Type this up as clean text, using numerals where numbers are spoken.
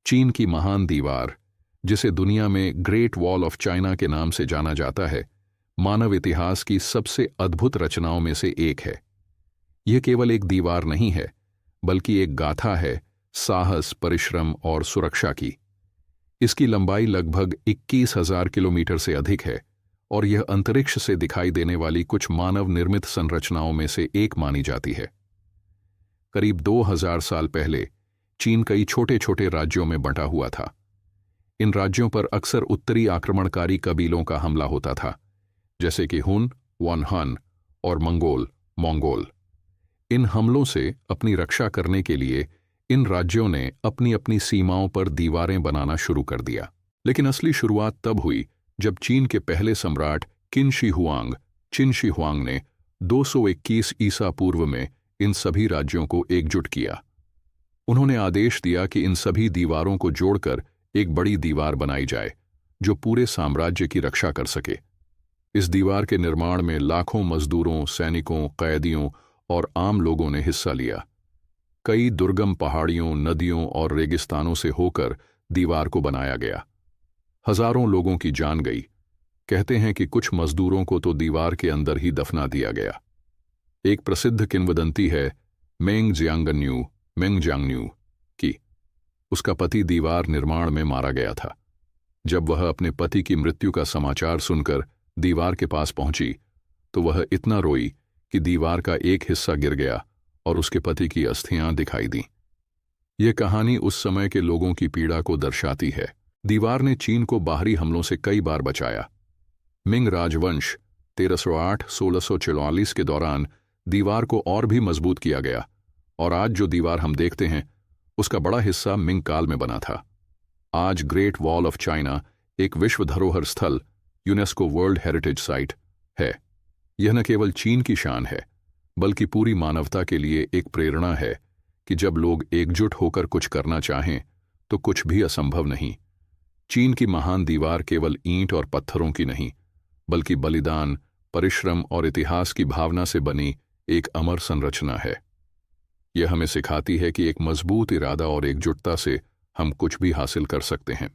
चीन की महान दीवार, जिसे दुनिया में ग्रेट वॉल ऑफ चाइना के नाम से जाना जाता है, मानव इतिहास की सबसे अद्भुत रचनाओं में से एक है। यह केवल एक दीवार नहीं है, बल्कि एक गाथा है साहस, परिश्रम और सुरक्षा की। इसकी लंबाई लगभग 21,000 किलोमीटर से अधिक है और यह अंतरिक्ष से दिखाई देने वाली कुछ मानव निर्मित संरचनाओं में से एक मानी जाती है। करीब 2000 साल पहले चीन कई छोटे छोटे राज्यों में बंटा हुआ था। इन राज्यों पर अक्सर उत्तरी आक्रमणकारी कबीलों का हमला होता था, जैसे कि हुन, वनहन और मंगोल। इन हमलों से अपनी रक्षा करने के लिए इन राज्यों ने अपनी अपनी सीमाओं पर दीवारें बनाना शुरू कर दिया। लेकिन असली शुरुआत तब हुई जब चीन के पहले सम्राट चिन शी हुआंग ने 221 ईसा पूर्व में इन सभी राज्यों को एकजुट किया। उन्होंने आदेश दिया कि इन सभी दीवारों को जोड़कर एक बड़ी दीवार बनाई जाए जो पूरे साम्राज्य की रक्षा कर सके। इस दीवार के निर्माण में लाखों मजदूरों, सैनिकों, कैदियों और आम लोगों ने हिस्सा लिया। कई दुर्गम पहाड़ियों, नदियों और रेगिस्तानों से होकर दीवार को बनाया गया। हजारों लोगों की जान गई। कहते हैं कि कुछ मजदूरों को तो दीवार के अंदर ही दफना दिया गया। एक प्रसिद्ध किंवदंती है मेंग जियांगन्यू की। उसका पति दीवार निर्माण में मारा गया था। जब वह अपने पति की मृत्यु का समाचार सुनकर दीवार के पास पहुंची तो वह इतना रोई कि दीवार का एक हिस्सा गिर गया और उसके पति की अस्थियां दिखाई दीं। यह कहानी उस समय के लोगों की पीड़ा को दर्शाती है। दीवार ने चीन को बाहरी हमलों से कई बार बचाया। मिंग राजवंश 1308-1644 के दौरान दीवार को और भी मजबूत किया गया और आज जो दीवार हम देखते हैं उसका बड़ा हिस्सा मिंग काल में बना था। आज ग्रेट वॉल ऑफ चाइना एक विश्व धरोहर स्थल, यूनेस्को वर्ल्ड हेरिटेज साइट है। यह न केवल चीन की शान है, बल्कि पूरी मानवता के लिए एक प्रेरणा है कि जब लोग एकजुट होकर कुछ करना चाहें तो कुछ भी असंभव नहीं। चीन की महान दीवार केवल ईंट और पत्थरों की नहीं, बल्कि बलिदान, परिश्रम और इतिहास की भावना से बनी एक अमर संरचना है। यह हमें सिखाती है कि एक मजबूत इरादा और एकजुटता से हम कुछ भी हासिल कर सकते हैं।